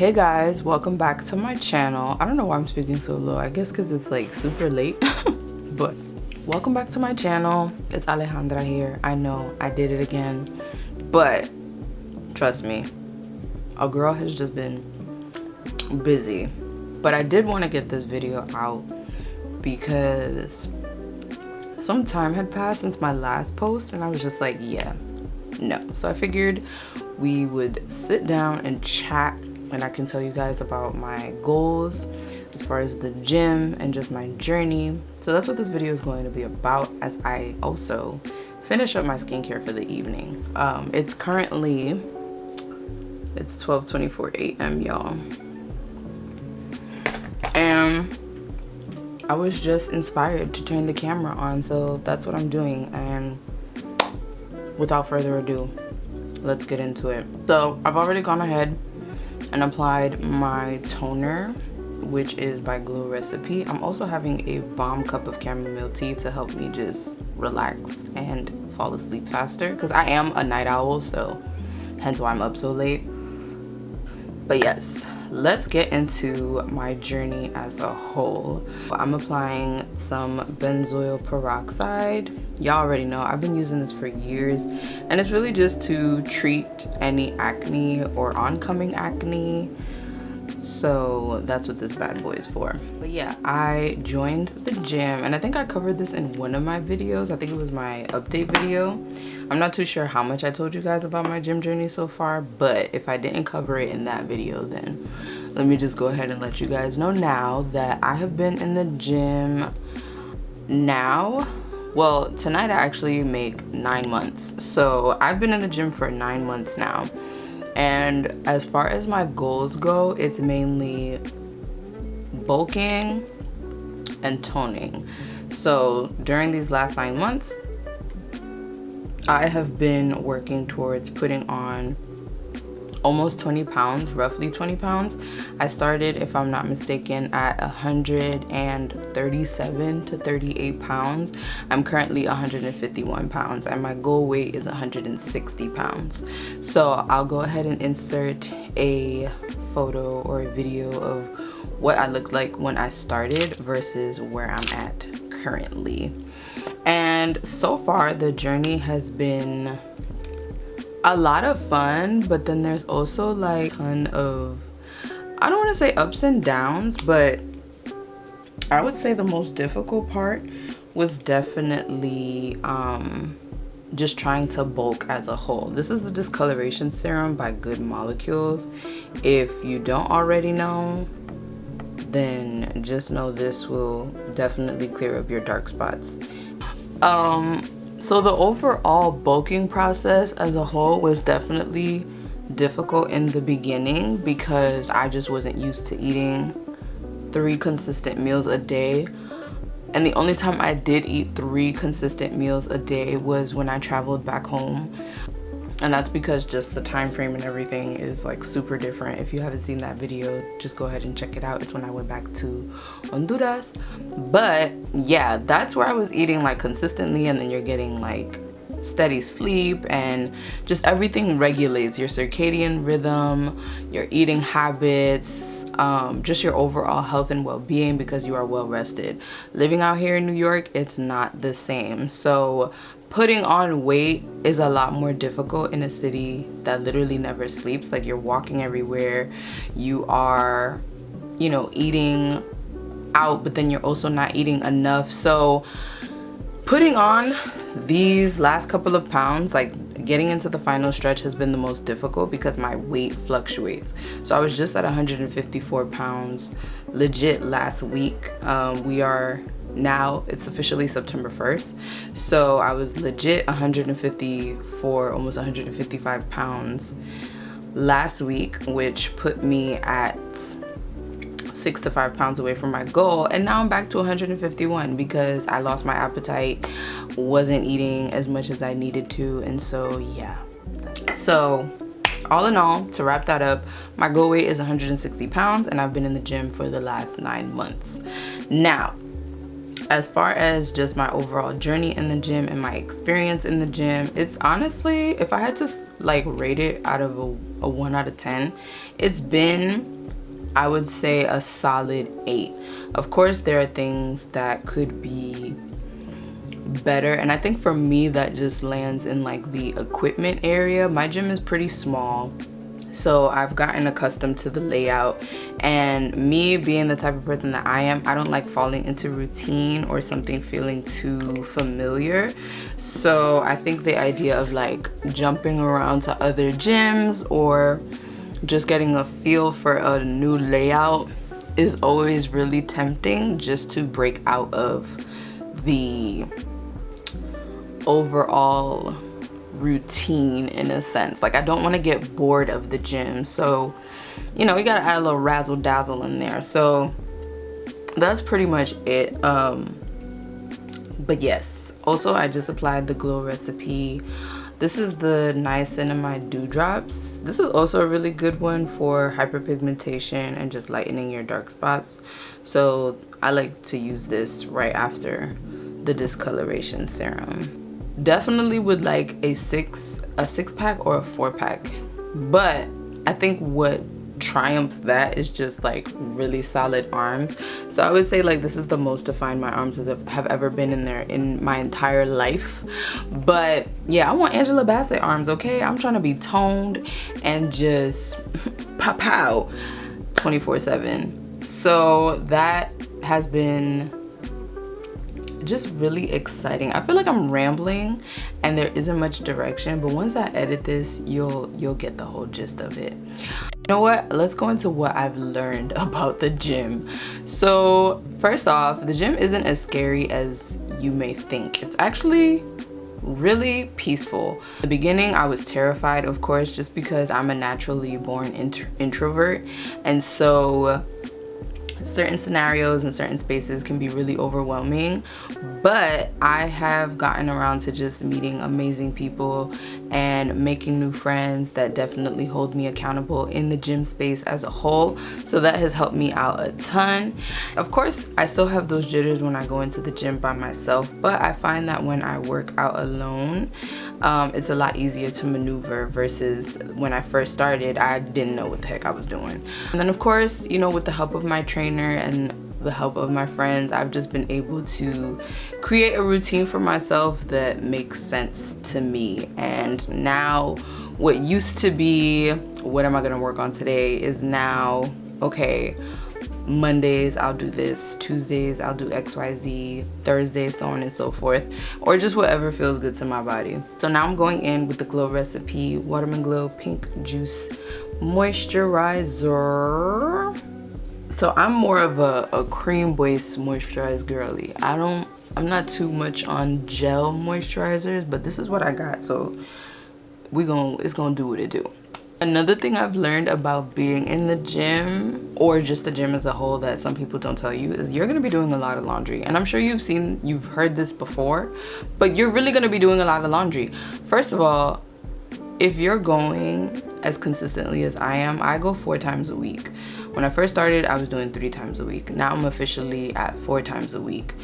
Hey guys, welcome back to my channel. I don't know why I'm speaking so low. I guess because it's like super late. But welcome back to my channel. It's Alejandra here. I know I did it again, but trust me, a girl has just been busy. But I did want to get this video out because some time had passed since my last post and I was just like, yeah, no. So I figured we would sit down and chat, and I can tell you guys about my goals as far as the gym and just my journey. So that's what this video is going to be about, as I also finish up my skincare for the evening. It's 12:24 a.m. y'all, and I was just inspired to turn the camera on, so that's what I'm doing. And without further ado, let's get into it. So I've already gone ahead and applied my toner, which is by Glow Recipe. I'm also having a bomb cup of chamomile tea to help me just relax and fall asleep faster, because I am a night owl, so hence why I'm up so late. But yes, let's get into my journey as a whole. I'm applying some benzoyl peroxide. Y'all already know I've been using this for years, and it's really just to treat any acne or oncoming acne. So that's what this bad boy is for. But yeah, I joined the gym, and I think I covered this in one of my videos. I think it was my update video. I'm not too sure how much I told you guys about my gym journey so far, but if I didn't cover it in that video, then let me just go ahead and let you guys know now that I have been in the gym now. Well, tonight I actually make 9 months. So I've been in the gym for 9 months now. And as far as my goals go, it's mainly bulking and toning. So during these last 9 months, I have been working towards putting on almost 20 pounds, roughly 20 pounds. I started, if I'm not mistaken, at 137 to 38 pounds. I'm currently 151 pounds, and my goal weight is 160 pounds. So I'll go ahead and insert a photo or a video of what I looked like when I started versus where I'm at currently. And so far, the journey has been a lot of fun, but then there's also like a ton of, I don't want to say ups and downs, but I would say the most difficult part was definitely just trying to bulk as a whole. This is the discoloration serum by Good Molecules. If you don't already know, then just know this will definitely clear up your dark spots. So the overall bulking process as a whole was definitely difficult in the beginning, because I just wasn't used to eating 3 consistent meals a day. And the only time I did eat 3 consistent meals a day was when I traveled back home. And that's because just the time frame and everything is like super different. If you haven't seen that video, just go ahead and check it out. It's when I went back to Honduras. But yeah, that's where I was eating like consistently, and then you're getting like steady sleep, and just everything regulates your circadian rhythm, your eating habits, just your overall health and well-being, because you are well rested. Living out here in New York, it's not the same. So putting on weight is a lot more difficult in a city that literally never sleeps. Like, you're walking everywhere, you are, you know, eating out, but then you're also not eating enough. So putting on these last couple of pounds, like getting into the final stretch, has been the most difficult because my weight fluctuates. So I was just at 154 pounds legit last week. We are now, it's officially September 1st. So I was legit 154, almost 155 pounds last week, which put me at 6 to 5 pounds away from my goal. And now I'm back to 151 because I lost my appetite, wasn't eating as much as I needed to. And so yeah, so all in all, to wrap that up, my goal weight is 160 pounds, and I've been in the gym for the last 9 months. Now, as far as just my overall journey in the gym and my experience in the gym, it's honestly, if I had to like rate it out of a 1 out of 10, it's been I would say a solid 8. Of course, there are things that could be better, and I think for me that just lands in like the equipment area. My gym is pretty small, so I've gotten accustomed to the layout, and me being the type of person that I am, I don't like falling into routine or something feeling too familiar. So I think the idea of like jumping around to other gyms or just getting a feel for a new layout is always really tempting, just to break out of the overall routine in a sense. Like I don't want to get bored of the gym, so you know, you gotta add a little razzle dazzle in there. So that's pretty much it. But yes, also I just applied the Glow Recipe. This is the Niacinamide Dewdrops. This is also a really good one for hyperpigmentation and just lightening your dark spots. So I like to use this right after the discoloration serum. Definitely would like a six pack or a 4-pack, but I think what triumphs that is just like really solid arms. So I would say like this is the most defined my arms have ever been in there in my entire life. But yeah, I want Angela Bassett arms, okay? I'm trying to be toned and just pow pow 24/7. So that has been just really exciting. I feel like I'm rambling and there isn't much direction, but once I edit this, you'll get the whole gist of it. You know what? Let's go into what I've learned about the gym. So first off, the gym isn't as scary as you may think. It's actually really peaceful. In the beginning, I was terrified, of course, just because I'm a naturally born introvert, and so certain scenarios and certain spaces can be really overwhelming. But I have gotten around to just meeting amazing people and making new friends that definitely hold me accountable in the gym space as a whole. So that has helped me out a ton. Of course, I still have those jitters when I go into the gym by myself, but I find that when I work out alone, it's a lot easier to maneuver versus when I first started, I didn't know what the heck I was doing. And then of course, you know, with the help of my trainer and the help of my friends, I've just been able to create a routine for myself that makes sense to me. And now what used to be, what am I gonna work on today, is now, okay, Mondays I'll do this, Tuesdays I'll do XYZ, Thursdays, so on and so forth, or just whatever feels good to my body. So now I'm going in with the Glow Recipe Watermelon Glow Pink Juice Moisturizer. So I'm more of a cream-based moisturized girly. I'm not too much on gel moisturizers, but this is what I got, so it's gonna do what it do. Another thing I've learned about being in the gym, or just the gym as a whole, that some people don't tell you, is you're gonna be doing a lot of laundry. And I'm sure you've heard this before, but you're really gonna be doing a lot of laundry. First of all, if you're going as consistently as I am, I go 4 times a week. When I first started, I was doing 3 times a week. Now I'm officially at 4 times a week.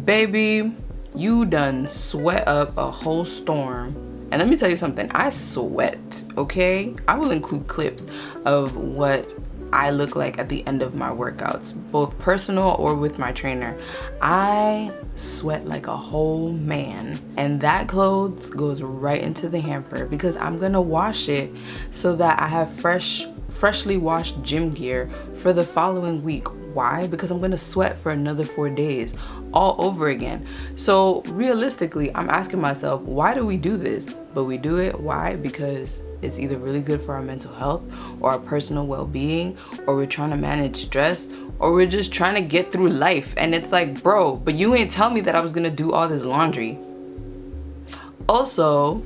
Baby, you done sweat up a whole storm. And let me tell you something, I sweat, okay? I will include clips of what I look like at the end of my workouts, both personal or with my trainer. I sweat like a whole man, and that clothes goes right into the hamper because I'm gonna wash it so that I have freshly washed gym gear for the following week. Why? Because I'm gonna sweat for another 4 days all over again. So realistically, I'm asking myself, why do we do this? But we do it, why? Because it's either really good for our mental health or our personal well-being, or we're trying to manage stress, or we're just trying to get through life. And it's like, bro, but you ain't tell me that I was gonna do all this laundry. Also,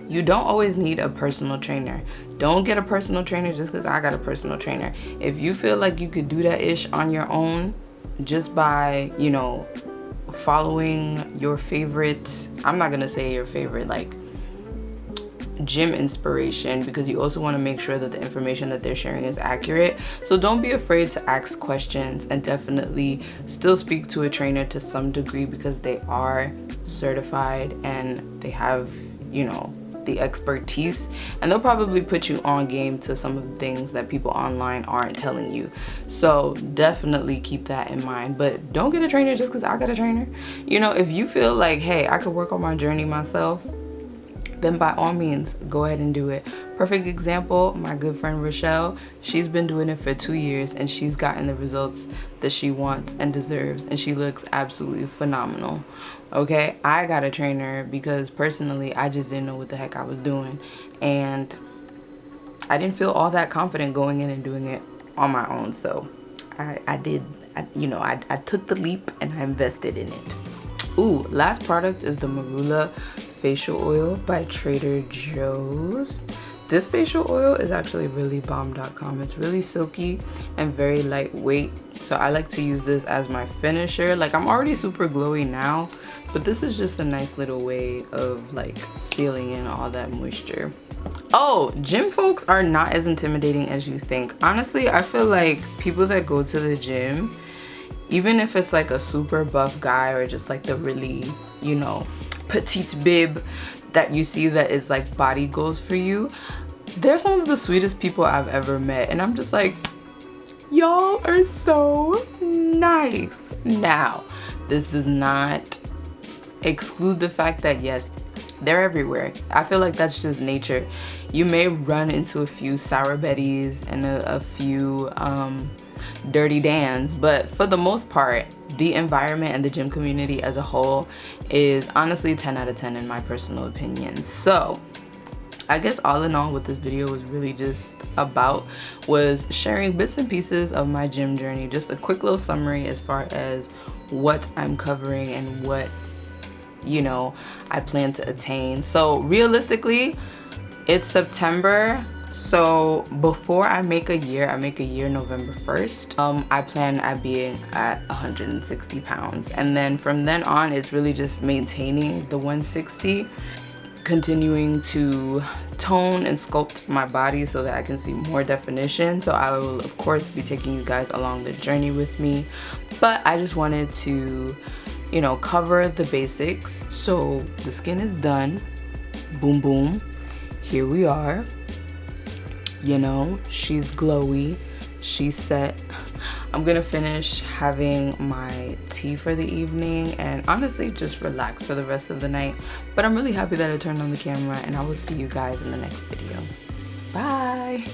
you don't always need a personal trainer. Don't get a personal trainer just because I got a personal trainer. If you feel like you could do that ish on your own, just by, you know, following your favorite, I'm not gonna say your favorite like gym inspiration, because you also want to make sure that the information that they're sharing is accurate. So don't be afraid to ask questions, and definitely still speak to a trainer to some degree, because they are certified and they have, you know, the expertise, and they'll probably put you on game to some of the things that people online aren't telling you. So definitely keep that in mind. But don't get a trainer just because I got a trainer. You know, if you feel like, hey, I could work on my journey myself, then by all means go ahead and do it. Perfect example, my good friend Rochelle, she's been doing it for 2 years and she's gotten the results that she wants and deserves, and she looks absolutely phenomenal. Okay, I got a trainer because personally I just didn't know what the heck I was doing, and I didn't feel all that confident going in and doing it on my own. So I took the leap and I invested in it. Ooh, last product is the Marula facial oil by Trader Joe's. This facial oil is actually really bomb.com. It's really silky and very lightweight, so I like to use this as my finisher. Like, I'm already super glowy now, but this is just a nice little way of like sealing in all that moisture. Oh, gym folks are not as intimidating as you think. Honestly, I feel like people that go to the gym, even if it's like a super buff guy or just like the really, you know, petite bib that you see that is like body goals for you, they're some of the sweetest people I've ever met, and I'm just like, y'all are so nice. Now, this does not exclude the fact that yes, they're everywhere. I feel like that's just nature. You may run into a few sour Bettys and a few dirty Dans, but for the most part, the environment and the gym community as a whole is honestly 10 out of 10 in my personal opinion. So I guess all in all, what this video was really just about was sharing bits and pieces of my gym journey. Just a quick little summary as far as what I'm covering and what, you know, I plan to attain. So realistically, it's September. So before I make a year November 1st, I plan at being at 160 pounds. And then from then on, it's really just maintaining the 160, continuing to tone and sculpt my body so that I can see more definition. So I will of course be taking you guys along the journey with me, but I just wanted to, you know, cover the basics. So the skin is done, boom boom, here we are. You know, she's glowy, she's set. I'm gonna finish having my tea for the evening and honestly just relax for the rest of the night. But I'm really happy that I turned on the camera, and I will see you guys in the next video. Bye.